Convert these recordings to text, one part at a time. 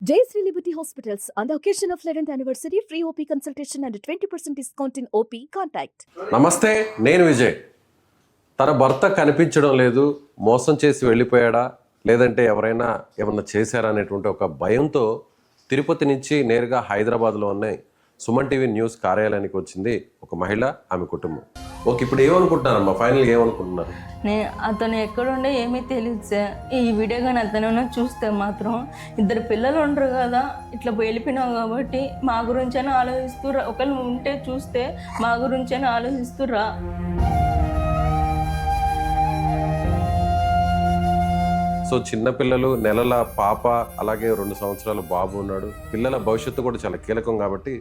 Jayashree Liberty Hospitals, on the occasion of 11th anniversary, free OP consultation and 20% discount in OP. Contact. నమస్తే, నేను విజయ్. తన భర్త కనిపించడం లేదు, మోసం చేసి వెళ్ళిపోయాడా లేదంటే ఎవరైనా ఏమన్నా చేశారా అనేటువంటి ఒక భయంతో తిరుపతి నుంచి నేరుగా హైదరాబాద్లో ఉన్న సుమన్ టీవీ న్యూస్ కార్యాలయానికి వచ్చింది ఒక మహిళ, ఆమె కుటుంబం. ఓకే, ఇప్పుడు ఏమనుకుంటున్నారమ్మా? ఫైనల్గా ఏమనుకుంటున్నారు? అతను ఎక్కడుండే ఏమీ తెలియదు సార్. ఈ వీడియో కానీ అతను చూస్తే మాత్రం ఇద్దరు పిల్లలు ఉండరు కదా, ఇట్లా వెళ్ళిపోయినావు కాబట్టి మా గురించైనా ఆలోచిస్తురా, ఒకళ్ళు ఉంటే చూస్తే మా గురించైనా ఆలోచిస్తురా. సో చిన్నపిల్లలు, నెలల పాప, అలాగే 2 సంవత్సరాల బాబు ఉన్నాడు. పిల్లల భవిష్యత్తు కూడా చాలా కీలకం కాబట్టి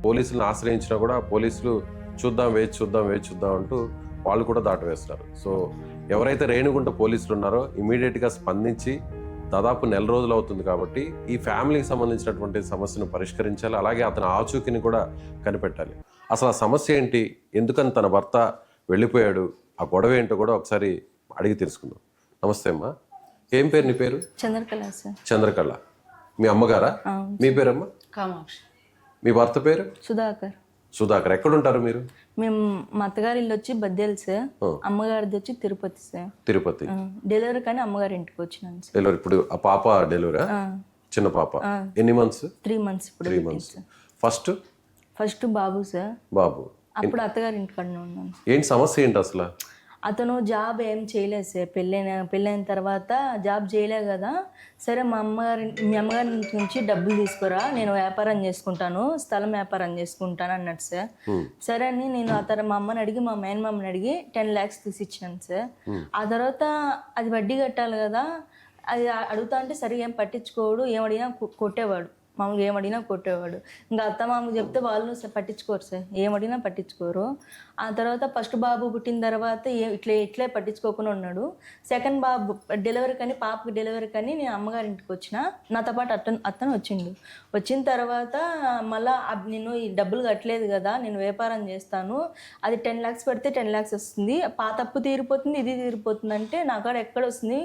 పోలీసులను ఆశ్రయించినా కూడా పోలీసులు చూద్దాం వేచి చూద్దాం అంటూ వాళ్ళు కూడా దాటవేస్తారు. సో ఎవరైతే రేణుగుంట పోలీసులు ఉన్నారో ఇమీడియట్గా స్పందించి దాదాపు 1 నెల రోజులు అవుతుంది కాబట్టి ఈ ఫ్యామిలీకి సంబంధించినటువంటి సమస్యను పరిష్కరించాలి, అలాగే అతని ఆచూకీని కూడా కనిపెట్టాలి. అసలు ఆ సమస్య ఏంటి, ఎందుకని తన భర్త వెళ్ళిపోయాడు, ఆ గొడవ ఏంటో కూడా ఒకసారి అడిగి తెలుసుకుందాం. నమస్తే అమ్మా, ఏం పేరు నీ పేరు? చంద్రకళ సార్. చంద్రకళ. మీ అమ్మగారా? మీ పేరమ్మా? కామాక్షి. మీ భర్త పేరు? సుధాకర్. సుధాకర్. ఎక్కడుంటారు మీరు? మేము మా అత్తగారి ఇల్లు వచ్చి బద్దేలు సార్, అమ్మగారిది వచ్చి తిరుపతి సార్. తిరుపతి. డెలివరీ కానీ అమ్మగారి ఇంటికి వచ్చినాను సార్. డెలివరీ. ఇప్పుడు ఆ పాప డెలివరీ? చిన్న పాప. ఎన్ని మంత్స్? 3 months. ఇప్పుడు 3 months. ఫస్ట్ బాబు సార్. బాబు. అప్పుడు అత్తగారి ఇంటికాడనే ఉన్నాను. ఏంటి సమస్య ఏంటి అసలు? అతను జాబ్ ఏం చేయలేదు సార్. పెళ్ళైన తర్వాత జాబ్ చేయలేదు కదా. సరే మీ అమ్మగారి నుంచి డబ్బులు తీసుకురా, నేను వ్యాపారం చేసుకుంటాను, స్థలం వ్యాపారం చేసుకుంటాను అన్నాడు సార్. సరే అని నేను మా అమ్మని అడిగి, మా మేనమామని అడిగి 10 lakhs తీసి ఇచ్చినాను సార్. ఆ తర్వాత అది వడ్డీ కట్టాలి కదా, అది అడుగుతా అంటే సరిగా ఏం పట్టించుకోడు, ఏమడిగినా కొట్టేవాడు. మామూలుగా ఏమడిగినా కొట్టేవాడు. ఇంకా అత్త మామకు చెప్తే వాళ్ళు పట్టించుకోరు సార్, ఏమడిగినా పట్టించుకోరు. ఆ తర్వాత ఫస్ట్ బాబు పుట్టిన తర్వాత ఇట్లే పట్టించుకోకుండా ఉన్నాడు. సెకండ్ బాబు డెలివరీ కానీ, పాపకి డెలివరీ కానీ నేను అమ్మగారి ఇంటికి వచ్చిన, నాతో పాటు అతను వచ్చిండు. వచ్చిన తర్వాత మళ్ళీ నేను ఈ డబ్బులు కట్టలేదు కదా, నేను వ్యాపారం చేస్తాను, అది 10 lakhs పెడితే 10 lakhs వస్తుంది, పాత అప్పు తీరిపోతుంది, ఇది తీరిపోతుంది అంటే నా కాడ ఎక్కడ వస్తుంది,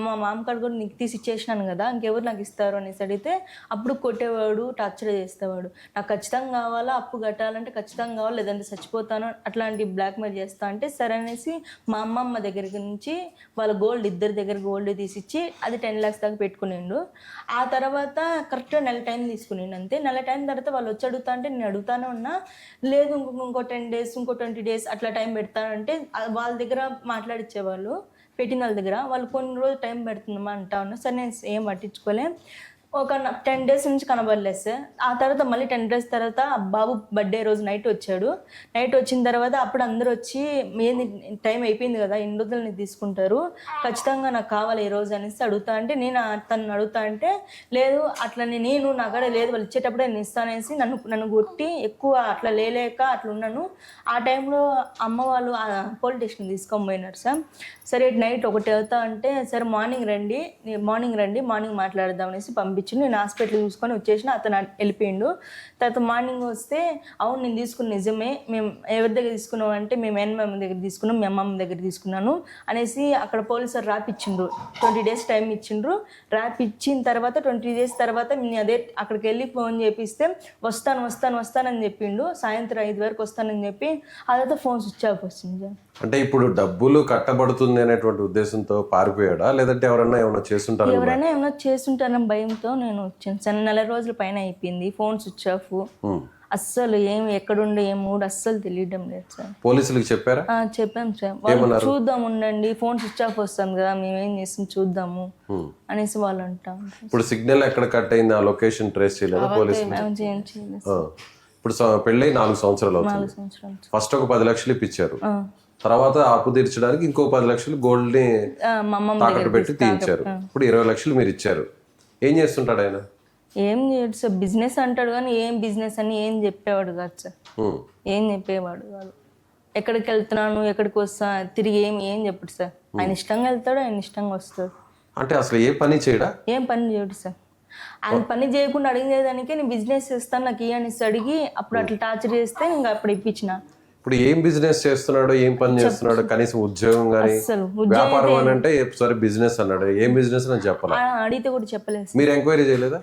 మా మామ కాడ కూడా నీకు తీసి ఇచ్చేసినాను కదా, ఇంకెవరు నాకు ఇస్తారు అనేసి అడిగితే అప్పుడు కొట్టేవాడు, టార్చర్ చేసేవాడు. నాకు ఖచ్చితంగా కావాలా, అప్పు కట్టాలంటే ఖచ్చితంగా కావాలి, లేదంటే చచ్చిపోతాను, అట్లాంటి బ్లాక్మెయిల్ చేస్తా అంటే సరే అనేసి మా అమ్మమ్మ దగ్గరికి నుంచి వాళ్ళ ఇద్దరి దగ్గర గోల్డ్ తీసిచ్చి అది 10 lakhs దాకా పెట్టుకునిండు. ఆ తర్వాత కరెక్ట్గా నెల టైం తీసుకునిండు అంతే. నెల టైం తర్వాత వాళ్ళు వచ్చి అడుగుతా అంటే నేను అడుగుతానే ఉన్నా, లేదు ఇంకో 10 days, ఇంకో 20 days అట్లా టైం పెడతానంటే వాళ్ళ దగ్గర మాట్లాడిచ్చేవాళ్ళు, పెట్టిన వాళ్ళ దగ్గర. వాళ్ళు కొన్ని రోజులు టైం పెడుతుందమ్మా అంటా ఉన్నా. సరే నేను ఏం పట్టించుకోలే. ఒక 10 days నుంచి కనబడలేదు సార్. ఆ తర్వాత మళ్ళీ 10 days తర్వాత బాబు బర్త్డే రోజు నైట్ వచ్చాడు. నైట్ వచ్చిన తర్వాత అప్పుడు అందరూ వచ్చి ఏంది టైం అయిపోయింది కదా, ఎన్ని రోజులు తీసుకుంటారు, ఖచ్చితంగా నాకు కావాలి ఈ రోజు అనేసి అడుగుతా అంటే నేను తను అడుగుతా అంటే లేదు అట్లా నేను నా కాడ లేదు, వాళ్ళు ఇచ్చేటప్పుడే నేను ఇస్తానేసి నన్ను కొట్టి ఎక్కువ అట్లా లేక అట్లా ఉన్నాను. ఆ టైంలో అమ్మ వాళ్ళు పోలీస్ స్టేషన్ తీసుకొని పోయినారు సార్. సరే నైట్ 1 అవుతా అంటే సరే మార్నింగ్ రండి మార్నింగ్ మాట్లాడదాం అనేసి పంపించి నేను హాస్పిటల్ చూసుకొని వచ్చేసిన. అతను వెళ్ళిపోయిండు. తర్వాత మార్నింగ్ వస్తే అవును నేను తీసుకున్న నిజమే, మేము ఎవరి దగ్గర తీసుకున్నాం అంటే మేము మేనమామ దగ్గర తీసుకున్నాం, మీ అమ్మమ్మ దగ్గర తీసుకున్నాను అనేసి అక్కడ పోలీసులు రాపిచ్చిండ్రు. 20 days టైం ఇచ్చిండ్రు. రాపిచ్చిన తర్వాత 20 days తర్వాత నేను అదే అక్కడికి వెళ్ళి ఫోన్ చేపిస్తే వస్తానని చెప్పిండు. సాయంత్రం 5 వరకు వస్తానని చెప్పి ఆ తర్వాత ఫోన్ స్విచ్ ఆఫ్ వచ్చింది. అంటే ఇప్పుడు డబ్బులు కట్టబడుతుంది అనేటువంటి ఉద్దేశంతో పారిపోయాడా, లేదంటే ఎవరైనా ఏమైనా చేస్తుంటారని భయంతో నేను వచ్చాను సార్. 1 నెల రోజుల పైన అయిపోయింది. ఫోన్ స్విచ్ ఆఫ్, అస్సలు ఎక్కడుండే ఏ మూడు అస్సలు తెలియడం లేదు సార్. పోలీసులకు చెప్పారా? చెప్పాం సార్. వాళ్ళు చూద్దాం ఉండండి, ఫోన్ స్విచ్ ఆఫ్ వస్తుంది కదా, మేమేం చేస్తాం చూద్దాము అనేసి వాళ్ళు అంటాం. ఇప్పుడు సిగ్నల్ ఎక్కడ కట్ అయింది, ఆ లొకేషన్ ట్రేస్ చేయలేదా పోలీసులు? ఇప్పుడు పెళ్ళై 4 సంవత్సరాలు అవుతుంది. ఫస్ట్ ఒక 10 లక్షలు ఇప్పించారు, తర్వాత అప్పు తీర్చడానికి ఇంకో 10 లక్షలు గోల్డ్ ని తాకట్టు పెట్టి తీయించారు. ఇప్పుడు 20 లక్షలు మీరు ఇచ్చారు. ఏం చేస్తుంటాడు ఆయన? ఏం చేయడు సార్, బిజినెస్ అంటాడు కానీ ఏం బిజినెస్ అని ఏం చెప్పేవాడు కాదు సార్. ఏం చెప్పేవాడు కాదు. ఎక్కడికి వెళ్తున్నాను, ఎక్కడికి వస్తా, తిరిగి ఏం చెప్పడు సార్. ఆయన ఇష్టంగా వెళ్తాడు, ఆయన ఇష్టంగా వస్తాడు. అంటే అసలు ఏ పని చేయడా? ఏం పని చేయడు సార్. ఆయన పని చేయకుండా అడిగేదానికి నేను బిజినెస్ చేస్తాను నాకు అనేసి అడిగి అప్పుడు అట్లా టార్చర్ చేస్తే ఇంకా అప్పుడు ఇప్పించిన. ఇప్పుడు ఏం బిజినెస్ చేస్తున్నాడు, ఏం పని చేస్తున్నాడు, కనీసం ఉద్యోగం కానీ అసలు వ్యాపారం అని అంటే సరే బిజినెస్ అన్నాడు, ఏం బిజినెస్ అని చెప్పాలి. అడిగితే కూడా చెప్పలేదు సార్. మీరు ఎంక్వైరీ చేయలేదా?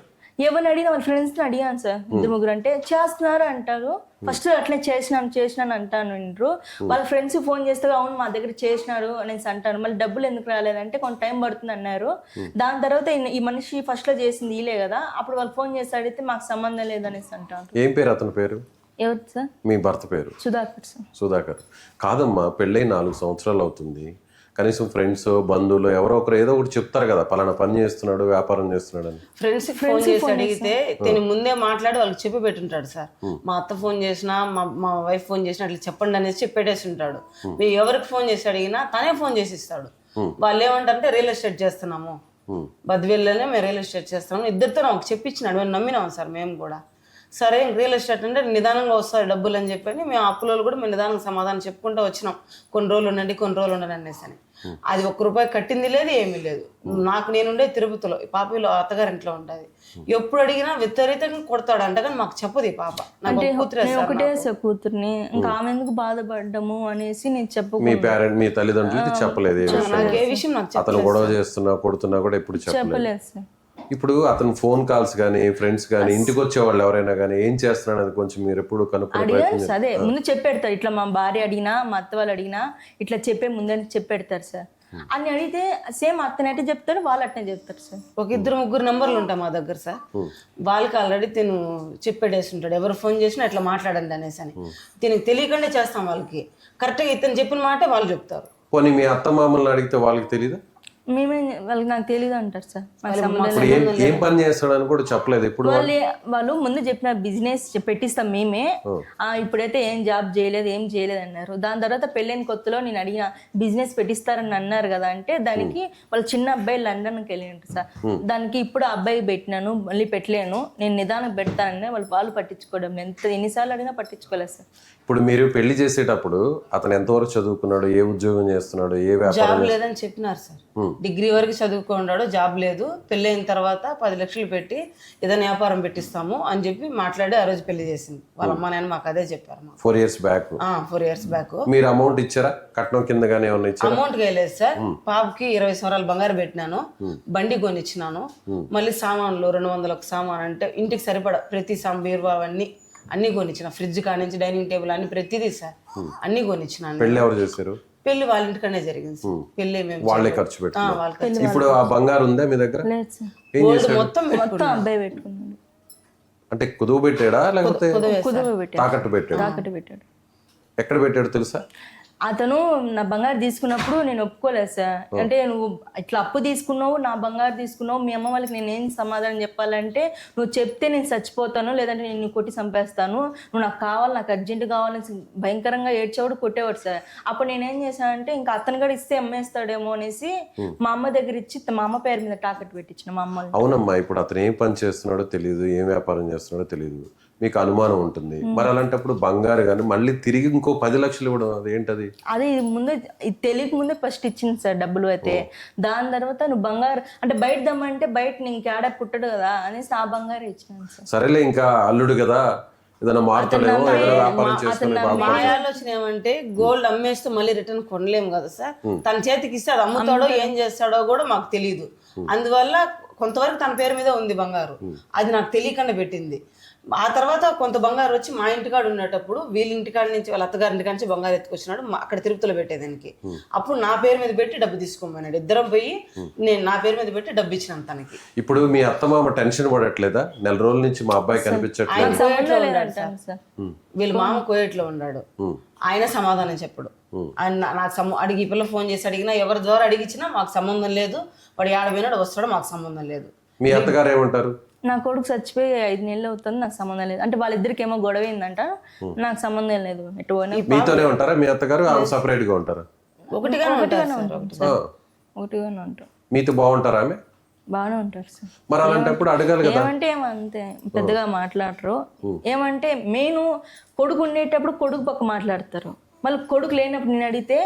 ఎవరిని అడిగినా వాళ్ళ ఫ్రెండ్స్ని అడిగాను సార్, 2-3 అంటే చేస్తున్నారు అంటారు. ఫస్ట్ అట్లే చేసినాను అంటాను వింటారు. వాళ్ళ ఫ్రెండ్స్ ఫోన్ చేస్తే అవును మా దగ్గర చేసినారు అనేసి అంటారు. మళ్ళీ డబ్బులు ఎందుకు రాలేదంటే కొంత టైం పడుతుంది అన్నారు. దాని తర్వాత ఈ మనిషి ఫస్ట్ లో చేసింది ఈలే కదా, అప్పుడు వాళ్ళు ఫోన్ చేసి అడిగితే మాకు సంబంధం లేదనేసి అంటారు. ఏం పేరు అతని పేరు? ఎవరు సార్? మీ భర్త పేరు? సుధాకర్ సార్. సుధాకర్. కాదమ్మా, పెళ్ళై 4 సంవత్సరాలు అవుతుంది. కనీసం ఫ్రెండ్స్ బంధువులు ఎవరో ఒకరు ఏదో ఒకటి చెప్తారు కదా, పలానా పని చేస్తున్నాడు, వ్యాపారం చేస్తున్నాడు అని. ఫ్రెండ్స్ ఫోన్ చేసి అడిగితే తిని ముందే మాట్లాడి వాళ్ళకి చెప్పి పెట్టుంటాడు సార్. మా అత్త ఫోన్ చేసినా మా వైఫ్ ఫోన్ చేసినా అట్లా చెప్పండి అనేసి చెప్పి పెట్టేసి ఉంటాడు. మీరు ఎవరికి ఫోన్ చేసి అడిగినా తనే ఫోన్ చేసి ఇస్తాడు. వాళ్ళు ఏమంటారంటే రియల్ ఎస్టేట్ చేస్తున్నాము, బద్వేల్లోనే మేము రియల్ ఎస్టేట్ చేస్తున్నాము, ఇద్దరితో నాకు చెప్పించినాడు. మేము నమ్మినాం సార్ మేము కూడా. సరే రియల్ ఎస్టేట్ అంటే నిదానంగా వస్తారు డబ్బులు అని చెప్పని మేము అప్పులో కూడా మేము నిదానంగా సమాధానం చెప్పుకుంటూ వచ్చినాం. కొన్ని రోజులు ఉండండి అనేసి అని. అది ₹1 కట్టింది లేదు, ఏమీ లేదు. నాకు నేనుండే తిరుపతిలో, ఈ పాపలో అత్తగారింట్లో ఉంటుంది. ఎప్పుడు అడిగినా విపరీతంగా కొడతాడు అంట, కానీ మాకు చెప్పదు ఈ పాప. నాకు ఒకటే సార్ కూతుర్ని, ఇంకా ఆమె ఎందుకు బాధపడ్డము అనేసి నేను మీ తల్లిదండ్రులకి చెప్పలేదు నాకు ఏ విషయం నాకు అతను గొడవ చేస్తున్నా కొడుతున్నా కూడా ఎప్పుడు చెప్పలేదు సార్. ఇప్పుడు అతను ఫోన్ కాల్స్ కానీ ఫ్రెండ్స్ కానీ ఇంటికి వచ్చే వాళ్ళు ఎవరైనా కానీ ఏం చేస్తున్నాడు అది కొంచెం మీరు ఎప్పుడు అడిగాను. అదే ముందు చెప్పెడతారు, ఇట్లా మా భార్య అడిగినా మా అత్త వాళ్ళు అడిగినా ఇట్లా చెప్పే ముందని చెప్పెడతారు సార్. అని అడిగితే సేమ్ అతనట్టే చెప్తారు, వాళ్ళు అట్నే చెప్తారు సార్. 2-3 నెంబర్లు ఉంటాయి మా దగ్గర సార్. వాళ్ళకి ఆల్రెడీ తిను చెప్పేసి ఉంటాడు, ఎవరు ఫోన్ చేసినా అట్లా మాట్లాడండి అనేసి అని. తినకి తెలియకుండా చేస్తాం వాళ్ళకి. కరెక్ట్గా ఇతను చెప్పిన మాట వాళ్ళు చెప్తారు. పోనీ మీ అత్త మామూలు అడిగితే వాళ్ళకి తెలీదా? మేమే వాళ్ళకి నాకు తెలియదు అంటారు సార్. ఏం పని చేస్తాడని కూడా చెప్పలేదు. ఇప్పుడు వాళ్ళు ముందు చెప్పిన బిజినెస్ పెట్టిస్తాం మేమే, ఇప్పుడైతే ఏం జాబ్ చేయలేదు ఏం చేయలేదు అన్నారు. దాని తర్వాత పెళ్ళైన కొత్తలో నేను అడిగిన బిజినెస్ పెట్టిస్తారని అన్నారు కదా అంటే, దానికి వాళ్ళ చిన్న అబ్బాయి లండన్కి వెళ్ళినట్టు సార్. దానికి ఇప్పుడు అబ్బాయి పెట్టినాను, మళ్ళీ పెట్టలేను, నేను నిదానం పెడతానని వాళ్ళు పట్టించుకోవడం. ఎన్నిసార్లు అడిగినా పట్టించుకోలేదు సార్. ఇప్పుడు మీరు పెళ్లి చేసేటప్పుడు అతను ఎంతవరకు చదువుకున్నాడు, ఏ ఉద్యోగం చేస్తున్నాడు, ఏ వ్యాపారం? జాబ్ లేదని చెప్పినారు సార్. డిగ్రీ వరకు చదువుకున్నాడు, జాబ్ లేదు. పెళ్ళైన తర్వాత 10 లక్షలు పెట్టి ఏదైనా వ్యాపారం పెట్టిస్తాము అని చెప్పి మాట్లాడి ఆ రోజు పెళ్లి చేసింది వాళ్ళ అమ్మ నాన్న. మాకు అదే చెప్పారు. 4 years బ్యాక్. 4 years back. మీరు అమౌంట్ ఇచ్చారా? కట్నం కింద గానీ ఏమన్నా ఇచ్చారా? అమౌంట్ వేయలేదు సార్. పాపకి 20 సంవత్సరాలు బంగారు పెట్టినాను, బండి కొనిచ్చినాను. మళ్ళీ సామాన్లు 200 సామాన్ అంటే ఇంటికి సరిపడా ప్రతి బీరువా అన్ని కొనిచ్చిన, ఫ్రిడ్జ్ కానించి డైనింగ్ టేబుల్ అన్ని ప్రతిదీ సార్ అన్ని కొనిచ్చినాను. పెళ్లి ఎవరు చేశారు? పెళ్లి వాళ్ళ ఇంటికనే జరిగింది సార్. పెళ్లి మేము వాళ్ళే ఖర్చు పెట్టారు. ఇప్పుడు ఆ బంగారు ఉందా మీ దగ్గర? మొత్తం అబ్బాయి పెట్టుకున్నాడు. అంటే కుదువు పెట్టాడా లేకపోతే తాకట్టు పెట్టాడు? ఎక్కడ పెట్టాడు తెలుసా? అతను నా బంగారు తీసుకున్నప్పుడు నేను ఒప్పుకోలేదు సార్. అంటే నువ్వు ఇట్లా అప్పు తీసుకున్నావు, నా బంగారు తీసుకున్నావు, మీ అమ్మ వాళ్ళకి నేను ఏం సమాధానం చెప్పాలంటే, నువ్వు చెప్తే నేను చచ్చిపోతాను, లేదంటే నేను కొట్టి చంపేస్తాను, నువ్వు నాకు కావాలి, నాకు అర్జెంట్ కావాలని భయంకరంగా ఏడ్చేవాడు, కొట్టేవాడు సార్. అప్పుడు నేనేం చేశానంటే ఇంకా అతను కూడా ఇస్తే అమ్మేస్తాడేమో అనేసి మా అమ్మ దగ్గర ఇచ్చి మా అమ్మ పేరు మీద తాకట్టు పెట్టించిన మా అమ్మ. అవునమ్మా, ఇప్పుడు అతను ఏం పని చేస్తున్నాడో తెలియదు, ఏం వ్యాపారం చేస్తున్నాడో తెలియదు, మీకు అనుమానం ఉంటుంది. మరి అలాంటప్పుడు బంగారు కానీ మళ్ళీ తిరిగి ఇంకో 10 లక్షలు ఇవ్వడం అదేంటది? అది ముందు తెలియక ముందే ఫస్ట్ ఇచ్చింది సార్ డబ్బులు అయితే. దాని తర్వాత నువ్వు బంగారు అంటే బయట దమ్మంటే బయట నీకు ఆడ పుట్టడు కదా అనేసి ఆ బంగారు ఇచ్చినాను సార్. సరేలే, ఇంకా అల్లుడు కదా ఏదైనా మారుతాడేమో, ఏదైనా వ్యాపారం చేసుకుని. మా ఆలోచన ఏమంటే గోల్డ్ అమ్మేస్తే మళ్ళీ రిటర్న్ కొనలేము కదా సార్. తన చేతికి ఇస్తే అది అమ్ముతాడో ఏం చేస్తాడో కూడా మాకు తెలియదు. అందువల్ల కొంతవరకు తన పేరు మీద ఉంది బంగారు, అది నాకు తెలియకుండా పెట్టింది. ఆ తర్వాత కొంత బంగారు వచ్చి మా ఇంటికాడ ఉండేటప్పుడు వీళ్ళ ఇంటికాడ నుంచి వాళ్ళ అత్తగారి ఇంటికాడ నుంచి బంగారు ఎత్తుకొచ్చినాడు, అక్కడ తిరుపతిలో పెట్టేదానికి. అప్పుడు నా పేరు మీద పెట్టి డబ్బు తీసుకోమన్నాడు. ఇద్దరం పోయి నేను నా పేరు మీద పెట్టి డబ్బు ఇచ్చినాను తనకి. ఇప్పుడు మీ అత్తమామ టెన్షన్ పడట్లేదా? 4 రోజుల నుంచి మా అబ్బాయి కనిపించట్లేదు. వీళ్ళ మామ కోయట్లో ఉన్నాడు, ఆయన సమాధానం చెప్పడు. ఆయన నాకు అడిగి పిల్ల ఫోన్ చేసి అడిగినా, ఎవరి ద్వారా అడిగిచ్చినా మాకు సంబంధం లేదు, వాడు ఏడపోయినాడు వస్తాడో మాకు సంబంధం లేదు. మీ అత్తగారు ఏమంటారు? నా కొడుకు చచ్చిపోయి 5 నెలలు అవుతుంది, నాకు సంబంధం లేదు అంటే. వాళ్ళిద్దరికి ఏమో గొడవ అయిందంట, నాకు సంబంధం లేదు. మీతోనే ఉంటారా మీ అత్తగారు? సెపరేట్ గా ఉంటారా? ఒకటిగానే ఉంటారు. మీతో బాగుంటారా? ఆమె బాగానే ఉంటారు సార్. మరి అలాంటప్పుడు అడగాలి కదా. ఏమంటే ఏమంతే పెద్దగా మాట్లాడరు. ఏమంటే మెయిన్ కొడుకు ఉండేటప్పుడు కొడుకు పక్క మాట్లాడతారు, మళ్ళీ కొడుకు లేనప్పుడు నేను అడిగితే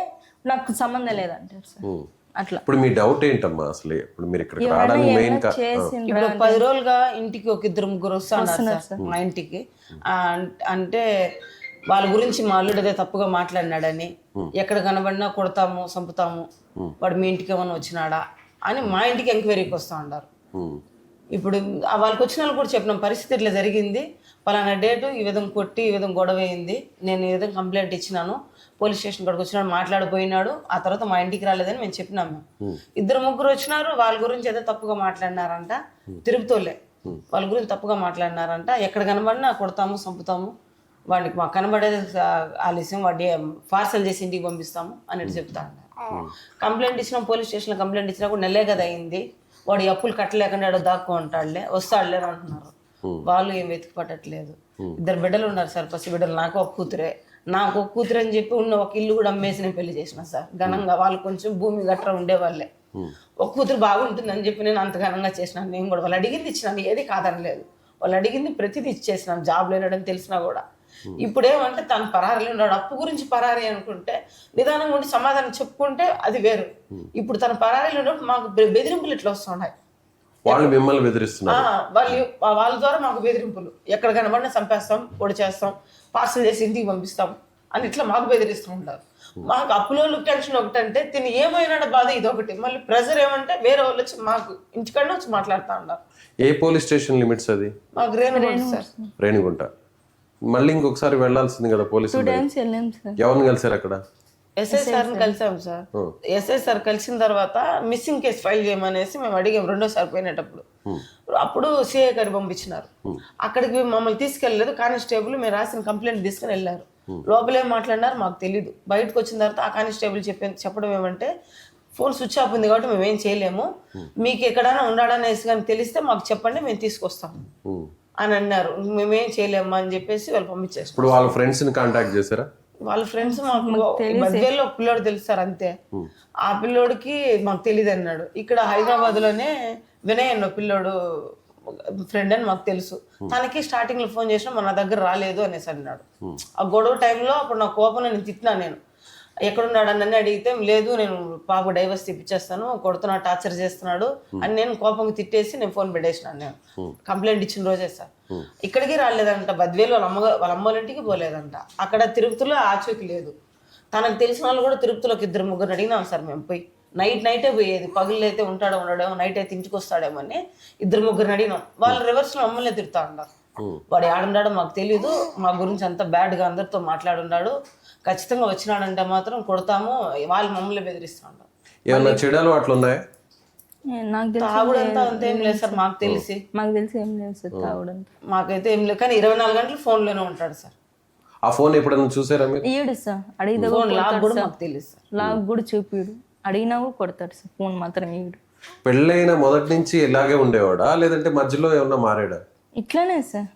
నాకు సంబంధం లేదంటారు సార్. అట్లా. ఇప్పుడు మీ డౌట్ ఏంటమ్మా అసలు? ఇప్పుడు మీరు ఇక్కడ రావడానికి మెయిన్ ఇప్పుడు 10 రోజులుగా ఇంటికి 1-2-3 వస్తున్నారు సార్ మా ఇంటికి. అంటే వాళ్ళ గురించి మా అల్లుడు అదే తప్పుగా మాట్లాడినాడని, ఎక్కడ కనబడినా కొడతాము చంపుతాము, వాడు మీ ఇంటికి ఏమైనా వచ్చినాడా అని మా ఇంటికి ఎంక్వైరీకి వస్తూ ఉంటారు. ఇప్పుడు వాళ్ళకి వచ్చిన వాళ్ళు కూడా చెప్పినాం, పరిస్థితి ఇట్లా జరిగింది, పలానా డేటు ఈ విధంగా కొట్టి ఈ విధంగా గొడవ అయింది, నేను ఈ విధంగా కంప్లైంట్ ఇచ్చినాను, పోలీస్ స్టేషన్ కాడికి వచ్చినాడు, మాట్లాడిపోయినాడు, ఆ తర్వాత మా ఇంటికి రాలేదని మేము చెప్పినాము. 2-3 వచ్చినారు, వాళ్ళ గురించి ఏదో తప్పుగా మాట్లాడినారంట, తిరుపతిలే వాళ్ళ గురించి తప్పుగా మాట్లాడినారంట, ఎక్కడ కనబడినా కొడతాము చంపుతాము, వాడికి మాకు కనబడేది ఆలస్యం, వాడి పార్సల్ చేసి ఇంటికి పంపిస్తాము అన్నట్టు చెప్తా ఉన్నారు. కంప్లైంట్ ఇచ్చినాం, పోలీస్ స్టేషన్లో కంప్లైంట్ ఇచ్చినా కూడా నెలే కదా అయింది, వాడు అప్పులు కట్టలేకుండా ఆడ దాక్కో ఉంటాడులే, వస్తాడులే అంటున్నారు. వాళ్ళు ఏం వెతికి పట్టట్లేదు. 2 బిడ్డలు ఉన్నారు సార్, పసి బిడ్డలు, నాకు ఒక కూతురే. నాకు ఒక కూతురు అని చెప్పి ఉన్న ఒక ఇల్లు కూడా అమ్మేసి నేను పెళ్లి చేసిన సార్ ఘనంగా. వాళ్ళు కొంచెం భూమి గట్రా ఉండేవాళ్ళే, ఒక కూతురు బాగుంటుందని చెప్పి నేను అంత ఘనంగా చేసినాను. నేను కూడా వాళ్ళు అడిగింది ఇచ్చినాను, ఏది కాదనలేదు, వాళ్ళు అడిగింది ప్రతిదీ ఇచ్చేసినాను, జాబ్ లేనడని తెలిసినా కూడా. ఇప్పుడేమంటే తను పరారీలో ఉన్నాడు, అప్పు గురించి పరారీ అనుకుంటే నిదానంగా ఉండి సమాధానం చెప్పుకుంటే అది వేరు. ఇప్పుడు తన పరారీలో ఉన్నప్పుడు మాకు బెదిరింపులు ఇట్లా వస్తున్నాయి. వాళ్ళు మిమ్మల్ని బెదిరిస్తున్నారు, వాళ్ళ ద్వారా మాకు బెదిరింపులు, ఎక్కడ కనబడినా చంపేస్తాం, పొడి చేస్తాం, పార్సల్ చేసి ఇంటికి పంపిస్తాం అని ఇట్లా మాకు బెదిరిస్తూ ఉంటారు. మాకు అప్పులో టెన్షన్ ఒకటంటే తిని ఏమైనా బాధ ఇదొకటి, మళ్ళీ ప్రెజర్ ఏమంటే వేరే వాళ్ళు వచ్చి మాకు ఇంటికన్నా వచ్చి మాట్లాడుతూ ఉన్నారు. ఏ పోలీస్ స్టేషన్ లిమిట్స్ అది? మాకు రేణుగుంట సార్. రేణిగుంట. మళ్ళీ ఇంకొకసారి వెళ్లాల్సింది కదా పోలీసు? 2 times వెళ్ళాం సార్. ఎవరిని కలిసారు అక్కడ? ఎస్ఐ సార్ని కలిసాం సార్. ఎస్ఐ సార్ కలిసిన తర్వాత మిస్సింగ్ కేసు ఫైల్ చేయమనేసి మేము అడిగాం 2వ పోయినప్పుడు. అప్పుడు సిఐ గారు పంపించినారు, అక్కడికి మమ్మల్ని తీసుకెళ్ళలేదు, కానిస్టేబుల్ మేము రాసిన కంప్లైంట్ తీసుకుని వెళ్ళారు. లోపలేం మాట్లాడినారు మాకు తెలీదు. బయటకు వచ్చిన తర్వాత ఆ కానిస్టేబుల్ చెప్పడం ఏమంటే, ఫోన్ స్విచ్ ఆఫ్ ఉంది కాబట్టి మేమేం చేయలేము, మీకు ఎక్కడైనా ఉండాలనేసి కానీ తెలిస్తే మాకు చెప్పండి, మేము తీసుకొస్తాము అని అన్నారు. మేమేం చేయలేము అని చెప్పేసి వాళ్ళు పంపించేస్తారు. ఇప్పుడు వాళ్ళ ఫ్రెండ్స్ ని కాంటాక్ట్ చేశారా? వాళ్ళ ఫ్రెండ్స్ మాకు మధ్యలో ఒక పిల్లోడు తెలుస్తారు అంతే, ఆ పిల్లోడికి మాకు తెలియదు అన్నాడు. ఇక్కడ హైదరాబాద్ లోనే వినయ్ అన్న పిల్లోడు ఫ్రెండ్ అని మాకు తెలుసు, తనకి స్టార్టింగ్ లో ఫోన్ చేసినా మన దగ్గర రాలేదు అనేసి అన్నాడు. ఆ గొడవ టైంలో అప్పుడు నా కోపం నేను తిట్టినా, నేను ఎక్కడున్నాడు అని అడిగితే లేదు నేను పాప డైవర్స్ తిప్పించేస్తాను, కొడుతున్నా, టార్చర్ చేస్తున్నాడు అని నేను కోపంగా తిట్టేసి నేను ఫోన్ పెట్టేసినాను. నేను కంప్లైంట్ ఇచ్చిన రోజే సార్. ఇక్కడికి రాలేదంట, బద్వేలు వాళ్ళ అమ్మోళ్ళ ఇంటికి పోలేదంట, అక్కడ తిరుపతిలో ఆచూకి లేదు. తనకు తెలిసిన వాళ్ళు కూడా తిరుపతిలో 2-3 అడిగినాం సార్ మేము పోయి. నైటే పోయేది, పగుళ్ళు అయితే ఉండడేమో, నైట్ అయితే ఇంటికి వస్తాడేమో అని 2-3 అడిగినాం. వాళ్ళు రివర్స్లో మమ్మల్ని తిరుగుతా ఉన్నారు, వాడు ఆడున్నాడో మాకు తెలీదు, మా గురించి అంత బ్యాడ్గా అందరితో మాట్లాడున్నాడు, ఖచ్చితంగా వచ్చినాడంటే మాత్రం కొడతాము, వాళ్ళు మమ్మల్ని బెదిరిస్తూ ఉంటారు. ఏమన్నా చెడు అలవాట్లు ఉన్నాయా? నాకు తాగుడంతా అంత ఏం లేదు సార్, మాకు తెలిసి ఏం లేదు సార్ తాగుడంతా. మాకైతే ఏం లేదు, కానీ 24 గంటలు ఫోన్లోనే ఉంటాడు సార్. ఆ ఫోన్ ఎప్పుడైనా చూసారా మీరు? ఈడు సార్ అడిగితే లాక్ కూడా మాకు తెలియదు సార్, లాక్ కూడా చూపిడు, అడిగినా కూడా కొడతాడు సార్, ఫోన్ మాత్రం ఈడు. పెళ్ళైన మొదటి నుంచి ఇలాగే ఉండేవాడా లేదంటే మధ్యలో ఏమన్నా మారాడా? ఇట్లానే సార్,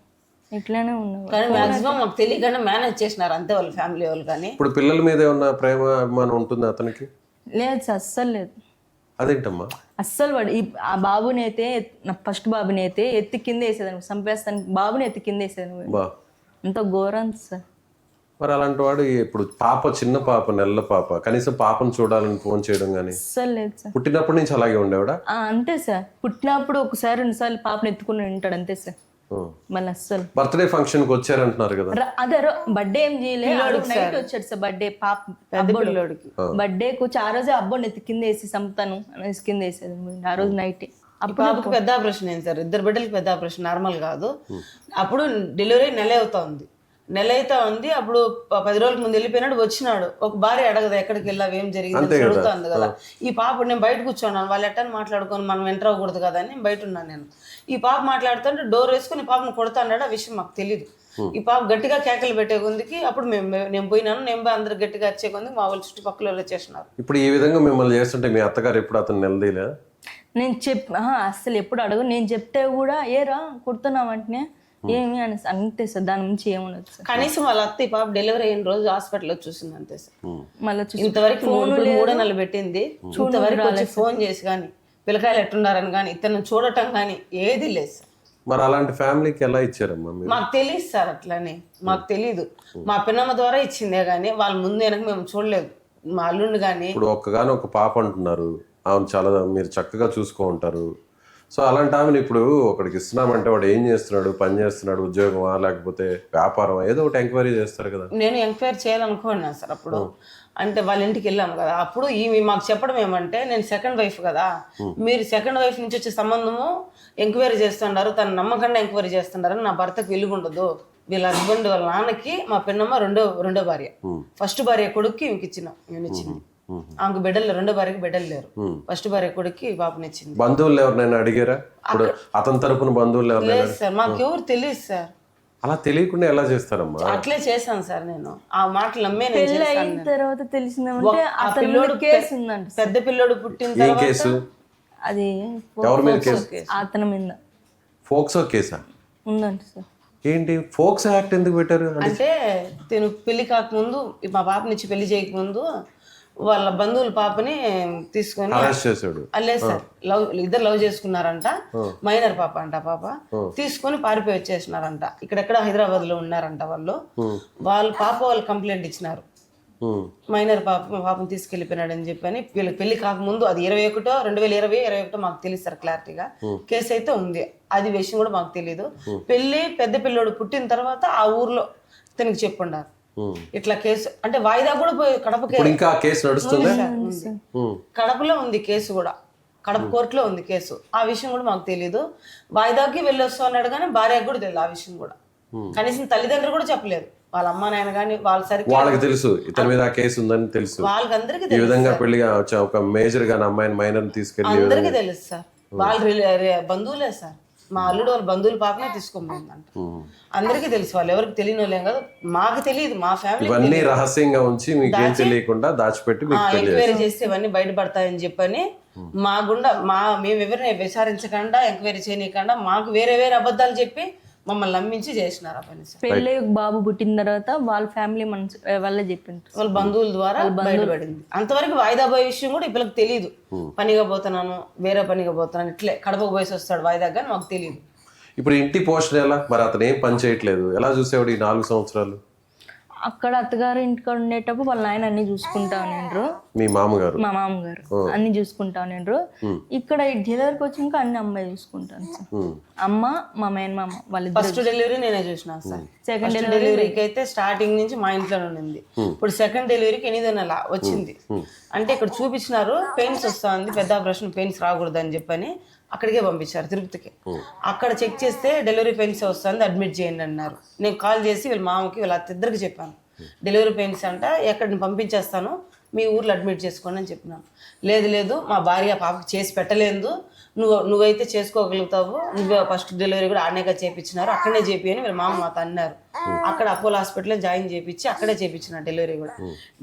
ఇట్లానే ఉన్నాడు. కానీ మాక్సిమం మాకు తెలియకుండా మేనేజ్ చేసినారు అంతే వాళ్ళ ఫ్యామిలీ వాళ్ళు. కానీ ఇప్పుడు పిల్లల మీద ఏమన్నా ప్రేమ అభిమానం ఉంటుంది అతనికి? లేదు సార్, అస్సలు లేదు. అదేంటమ్మా? అస్సలు వాడు ఆ బాబుని అయితే, నా ఫస్ట్ బాబుని అయితే ఎత్తి కింద వేసేదాన్ని, చంపేస్తాను, బాబుని ఎత్తి కింద వేసేదాన్ని, బా అంత ఘోరం సార్. మరి అలాంటి వాడు ఇప్పుడు పాప, చిన్న పాప, నెలల పాప, కనీసం పాపను చూడాలని ఫోన్ చేయడం కానీ అస్సలు లేదు సార్. పుట్టినప్పటి నుంచి అలాగే ఉండేవాడా? అంతే సార్, పుట్టినప్పుడు ఒకసారి 2 సార్లు పాపను ఎత్తుకుని ఉంటాడు అంతే సార్. మళ్ళీ అస్సలు బర్త్డే ఫంక్షన్ కి వచ్చారంటున్నారు కదా? అదే బర్త్డే ఏం చేయలేదు, నైట్ వచ్చాడు సార్ బర్త్డే పాప అబ్బోడికి. బర్త్డేకి వచ్చి ఆ రోజే అబ్బోడిని ఎత్తి కింద వేసి చంపుతాను అనేసి కింద వేసేది ఆ రోజు నైట్. పాపకు పెద్ద ఆపరేషన్ అయింది సార్, 2 బిడ్డలకి పెద్ద ఆపరేషన్, నార్మల్ కాదు. అప్పుడు డెలివరీ నెల అవుతా ఉంది. అప్పుడు 10 రోజుల ముందు వెళ్ళిపోయినాడు, వచ్చినాడు. ఒక భార్య అడగదా ఎక్కడికి వెళ్ళావు, ఏం జరిగింది అడుగుతుంది కదా. ఈ పాప నేను బయట కూర్చోన్నాను, వాళ్ళు ఎట్టని మాట్లాడుకొని మనం ఎంటర్ అవ్వకూడదు కదా అని బయట ఉన్నాను నేను. ఈ పాప మాట్లాడుతుంటే డోర్ వేసుకుని ఈ పాపను కొడతాడు, ఆ విషయం మాకు తెలియదు. ఈ పాప గట్టిగా కేకలు పెట్టే కొందికి అప్పుడు నేను పోయినాను, నేను పోయి అందరు గట్టిగా వచ్చే కొందికి మా వాళ్ళు చుట్టుపక్కల వచ్చేసినారు. ఇప్పుడు ఈ విధంగా మిమ్మల్ని చేస్తుంటే మీ అత్తగారు ఎప్పుడు అతను నిలదీలే? నేను అసలు ఎప్పుడు అడగ, నేను చెప్తే కూడా ఏరా కుడుతున్నావు అంటే ఏమి అని అంతే సార్, దాని నుంచి ఏమున్నది సార్. కనీసం వాళ్ళ అత్త ఈ పాప డెలివరీ అయిన రోజు హాస్పిటల్లో చూసింది అంతే సార్. మళ్ళీ ఇంతవరకు 3 నెలలు పెట్టింది, ఇంతవరకు వచ్చి ఫోన్ చేసి కానీ పిల్లకాయలు ఎట్టున్నారని కానీ ఇతను చూడటం కానీ ఏది లేదు సార్. మరి అలాంటి ఫ్యామిలీకి ఎలా ఇచ్చారమ్మా? మాకు తెలియదు సార్, అట్లనే మాకు తెలీదు. మా పిన్నమ్మ ద్వారా ఇచ్చిందే కానీ వాళ్ళ ముందు వెనక మేము చూడలేదు. మా అల్లుండి కానీ ఇప్పుడు ఒక్కగానో ఒక పాప అంటున్నారు, ఆమె చాలా మీరు చక్కగా చూసుకో ఉంటారు, సో అలాంటి ఆమెను ఇప్పుడు ఒకడికి ఇస్తున్నామంటే వాడు ఏం చేస్తున్నాడు, పని చేస్తున్నాడు, ఉద్యోగమా లేకపోతే వ్యాపారమా, ఏదో ఒకటి ఎంక్వైరీ చేస్తారు కదా. నేను ఎంక్వైరీ చేయాలనుకున్నాను సార్ అప్పుడు. అంటే వాళ్ళ ఇంటికి వెళ్ళాము కదా, అప్పుడు ఈమె మాకు చెప్పడం ఏమంటే, నేను సెకండ్ వైఫ్ కదా, మీరు సెకండ్ వైఫ్ నుంచి వచ్చే సంబంధము ఎంక్వైరీ చేస్తున్నారు, తను నమ్మకంగా ఎంక్వైరీ చేస్తున్నారు, నా భర్తకు వెలుగుండదు. వీళ్ళ హస్బెండ్ వాళ్ళ నాన్నకి మా పిన్నమ్మ రెండో భార్య, ఫస్ట్ భార్య కొడుక్కి ఈమెకి ఇచ్చింది. ఆమెకు బిడ్డలు, రెండో భార్యకి బిడ్డలు లేరు, ఫస్ట్ భార్య కొడుక్కి పాపనిచ్చింది. బంధువులు ఎవరినైనా అడిగారా? ఇప్పుడు అతని తరపున బంధువులు ఎవరైనా? లేదు సార్, మాకు ఎవరు తెలియదు సార్. అలా తెలియకుండా ఎలా చేస్తారమ్మా? అట్లే చేశాను సార్ నేను, ఆ మాటలు నమ్మే నేను పెళ్ళి చేశాను. అయిన తర్వాత తెలిసిందంటే ఆ అతని పిల్లోడు కేసు ఉందంట. పెద్ద పిల్లోడు పుట్టిన ఏం తర్వాత కేసు? అది ఎవరి మీద కేసు? అతని మీద ఫోక్సో కేసా? ఉందంట సార్. ఏంటి ఫోక్సో యాక్ట్ ఎందుకు పెట్టారు? అంటే తిను పెళ్లి కాకముందు, మా పాపనిచ్చి పెళ్లి చేయకముందు వాళ్ళ బంధువుల పాపని తీసుకొని అరెస్ట్ చేశాడు. లేదు సార్, ఇద్దరు లవ్ చేసుకున్నారంట, మైనర్ పాప అంట. పాప తీసుకొని పారిపోయి వచ్చేసినారంట. ఇక్కడెక్కడ హైదరాబాద్ లో ఉన్నారంట వాళ్ళు. వాళ్ళ పాప వాళ్ళు కంప్లైంట్ ఇచ్చినారు, మైనర్ పాపను తీసుకెళ్లిపోయినాడని చెప్పని. వీళ్ళకి పెళ్లి కాకముందు, అది 2021 మాకు తెలియదు సార్ క్లారిటీగా. కేసు అయితే ఉంది, అది విషయం కూడా మాకు తెలియదు. పెద్ద పిల్లోడు పుట్టిన తర్వాత ఆ ఊర్లో తనకి చెప్పుండారు ఇట్లా కేసు. అంటే వాయిదా కూడా పోయి ఇంకా కేసు నడుస్తుంది, కడపలో ఉంది కేసు కూడా, కడప కోర్టులో ఉంది కేసు. ఆ విషయం కూడా మాకు తెలీదు. వాయిదాకి వెళ్ళొస్తూ అన్నాడు కానీ భార్యకు కూడా తెలియదు ఆ విషయం కూడా. కనీసం తల్లిదండ్రులు కూడా చెప్పలేదు, వాళ్ళ అమ్మ నాయన కానీ వాళ్ళ సరికి. వాళ్ళకి తెలుసు ఇతని మీద కేసు ఉందని తెలుసు, వాళ్ళకందరికీ ఈ విధంగా పెళ్లిగా ఒక మేజర్ గా అమ్మాయిని మైనర్ తీసుకెళ్లి. అందరికీ తెలుసు సార్, వాళ్ళ బంధువులే సార్. మా అల్లుడు వాళ్ళ బంధువుల పాపనే తీసుకోమందంట. అందరికీ తెలుసు, వాళ్ళు ఎవరికి తెలియని వాళ్ళేం కాదు, మాకు తెలియదు, మా ఫ్యామిలీ. ఇవన్నీ రహస్యంగా ఉంచి మీకేం తెలియకుండా దాచిపెట్టి ఎంక్వైరీ చేస్తే ఇవన్నీ బయటపడతాయని చెప్పని మా గుండా మేము ఎవరిని విచారించకుండా, ఎంక్వైరీ చేయనీయకుండా మాకు వేరే అబద్ధాలు చెప్పి మమ్మల్ని నమ్మించి చేసినారు ఆ పని. పెళ్ళి బాబు పుట్టిన తర్వాత వాళ్ళ ఫ్యామిలీ వాళ్ళే చెప్పింది, వాళ్ళ బంధువుల ద్వారా బయటపడింది. అంతవరకు వాయిదా పోయే విషయం కూడా ఇప్పుడు తెలియదు. పనిగా పోతున్నాను, వేరే పనిగా పోతున్నాను, ఇట్లే కడపకు పోయేసి వస్తాడు వాయిదా, కానీ మాకు తెలియదు. ఇప్పుడు ఇంటి పోషణ ఎలా మరి? అతను ఏం పని చేయట్లేదు, ఎలా చూసేవాడు ఈ 4 సంవత్సరాలు? అక్కడ అత్తగారు ఇంటికాడ ఉండేటప్పుడు వాళ్ళ ఆయన అన్ని చూసుకుంటా ఉనిండ్రు, మీ మామగారు మా మామగారు అన్ని చూసుకుంటా ఉనిండ్రు. ఇక్కడ డెలివరీకి వచ్చినాక అన్ని అమ్మాయి చూసుకుంటాను సార్. అమ్మ, మా మేనమామ వాళ్ళిద్దరు. ఫస్ట్ డెలివరీ నేనే చూసినా సార్. సెకండ్ డెలివరీకి అయితే స్టార్టింగ్ నుంచి మా ఇంట్లోనే ఉంది. ఇప్పుడు సెకండ్ డెలివరీకి 8వ నెల వచ్చింది. అంటే ఇక్కడ చూపించినారు, పెయిన్స్ వస్తుంది, పెద్ద ఆపరేషన్, పెయిన్స్ రాకూడదు అని చెప్పని అక్కడికే పంపించారు, తిరుపతికి. అక్కడ చెక్ చేస్తే డెలివరీ పెయిన్స్ వస్తుంది, అడ్మిట్ చేయండి అన్నారు. నేను కాల్ చేసి వీళ్ళ మామకి, వీళ్ళ ఇద్దరికి చెప్పాను, డెలివరీ పెయిన్స్ అంట, ఎక్కడిని పంపించేస్తాను, మీ ఊర్లో అడ్మిట్ చేసుకోండి అని చెప్పినాను. లేదు మా భార్య పాపకి చేసి పెట్టలేదు, నువ్వైతే చేసుకోగలుగుతావు, నువ్వే ఫస్ట్ డెలివరీ కూడా ఆడనేగా చేయించినారు, అక్కడనే చేపి అని వీళ్ళ మామ మాతో అన్నారు. అక్కడ అపోలో హాస్పిటల్లో జాయిన్ చేయించి అక్కడే చేయించిన డెలివరీ కూడా.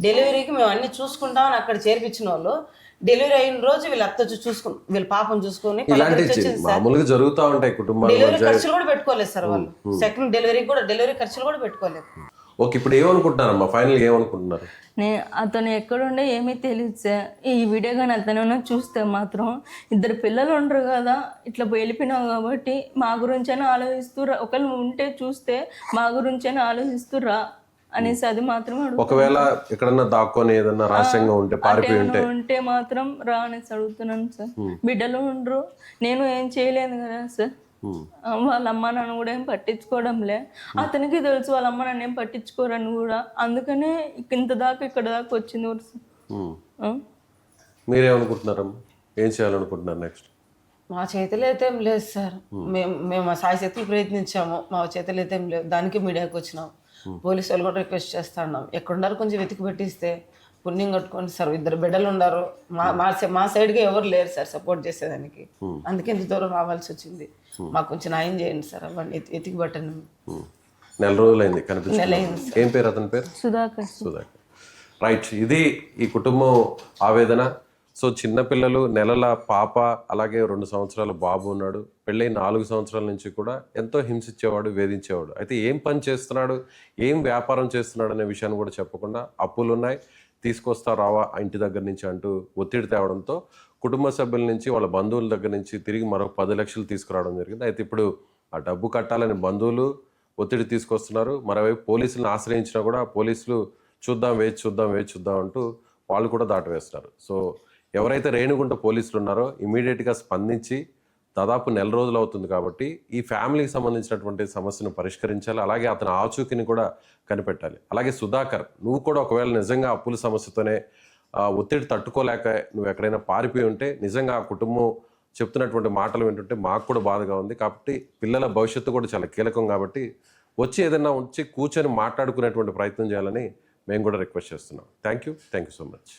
డెలివరీకి మేము అన్ని చూసుకుంటామని అక్కడ చేర్పించిన వాళ్ళు, డెలివరీ అయిన రోజు వీళ్ళ అత్త చూసుకుని, వీళ్ళ పాపం చూసుకుని మామూలుగా జరుగుతూ ఉంటాయి కుటుంబాలు. డెలివరీ ఖర్చులు కూడా పెట్టుకోలేదు సార్ వాళ్ళు. సెకండ్ డెలివరీ కూడా డెలివరీ ఖర్చులు కూడా పెట్టుకోలేదు. ఓకే, ఇప్పుడు ఏమనుకుంటున్నారమ్మా? ఫైనల్ ఏమనుకుంటున్నారు? నేను అతను ఎక్కడుండే ఏమీ తెలియదు సార్. ఈ వీడియో కానీ అతను చూస్తే మాత్రం, ఇద్దరు పిల్లలు ఉండరు కదా, ఇట్లా వెళ్ళిపోయినావు కాబట్టి మా గురించైనా ఆలోచిస్తురా, ఒకళ్ళు ఉంటే చూస్తే మా గురించైనా ఆలోచిస్తురా అనేసి అది మాత్రం అడుగు. ఒకవేళ ఎక్కడన్నా దాక్కొని ఏదన్నా రహస్యంగా ఉంటే, పారిపోయి ఉంటే మాత్రం రా అనేసి అడుగుతున్నాను సార్. బిడ్డలు ఉండరు, నేను ఏం చేయలేను కదా సార్. వాళ్ళ అమ్మ నాన్న కూడా ఏం పట్టించుకోవడంలే, అతనికి తెలుసు వాళ్ళ అమ్మ నాన్న ఏం పట్టించుకోరని కూడా, అందుకనే ఇక్కడ దాకా వచ్చింది. మీరేమనుకుంటున్నారమ్మా? ఏం చేయాలనుకుంటున్నారు నెక్స్ట్? మా చేతిలో అయితే ఏం లేదు సార్. మేము మా సాయి శక్తులు ప్రయత్నించాము, మా చేతిలో అయితే ఏం లేదు. దానికి మీడియాకి వచ్చినాం, పోలీసు వాళ్ళు కూడా రిక్వెస్ట్ చేస్తున్నాం, ఎక్కడున్నారు కొంచెం వెతికి పెట్టిస్తే పుణ్యం కట్టుకోండి సార్. ఇద్దరు బిడ్డలు ఉన్నారు, మా సైడ్గా ఎవరు లేరు సార్ సపోర్ట్ చేసేదానికి, అందుకే ఇంత దూరం రావాల్సి వచ్చింది. మాకు కొంచెం న్యాయం చేయండి సార్, అవన్నీ ఎతికి పట్టండి. 4 రోజులైంది కనిపించింది. ఏం పేరు అతని పేరు? సుధాకర్. రైట్, ఇది ఈ కుటుంబం ఆవేదన. సో చిన్నపిల్లలు, నెలల పాప, అలాగే 2 సంవత్సరాల బాబు ఉన్నాడు. పెళ్ళై 4 సంవత్సరాల నుంచి కూడా ఎంతో హింసించేవాడు, వేధించేవాడు. అయితే ఏం పని చేస్తున్నాడు, ఏం వ్యాపారం చేస్తున్నాడు అనే విషయాన్ని కూడా చెప్పకుండా, అప్పులు ఉన్నాయి, తీసుకొస్తా రావా ఇంటి దగ్గర నుంచి అంటూ ఒత్తిడి తేవడంతో కుటుంబ సభ్యుల నుంచి, వాళ్ళ బంధువుల దగ్గర నుంచి తిరిగి మరో 10 లక్షలు తీసుకురావడం జరిగింది. అయితే ఇప్పుడు ఆ డబ్బు కట్టాలని బంధువులు ఒత్తిడి తీసుకొస్తున్నారు. మరోవైపు పోలీసులను ఆశ్రయించినా కూడా పోలీసులు వేచి చూద్దాం అంటూ వాళ్ళు కూడా దాటవేస్తున్నారు. సో ఎవరైతే రేణిగుంట పోలీసులు ఉన్నారో ఇమీడియట్గా స్పందించి దాదాపు నెల రోజులు అవుతుంది కాబట్టి ఈ ఫ్యామిలీకి సంబంధించినటువంటి సమస్యను పరిష్కరించాలి. అలాగే అతని ఆచూకీని కూడా కనిపెట్టాలి. అలాగే సుధాకర్, నువ్వు కూడా ఒకవేళ నిజంగా అప్పుల సమస్యతోనే ఒత్తిడి తట్టుకోలేక నువ్వు ఎక్కడైనా పారిపోయి ఉంటే నిజంగా ఆ కుటుంబం చెప్తున్నటువంటి మాటలు వింటుంటే మాకు కూడా బాధగా ఉంది. కాబట్టి పిల్లల భవిష్యత్తు కూడా చాలా కీలకం కాబట్టి వచ్చి ఏదైనా కూర్చొని మాట్లాడుకునేటువంటి ప్రయత్నం చేయాలని మేము కూడా రిక్వెస్ట్ చేస్తున్నాం. Thank you so much.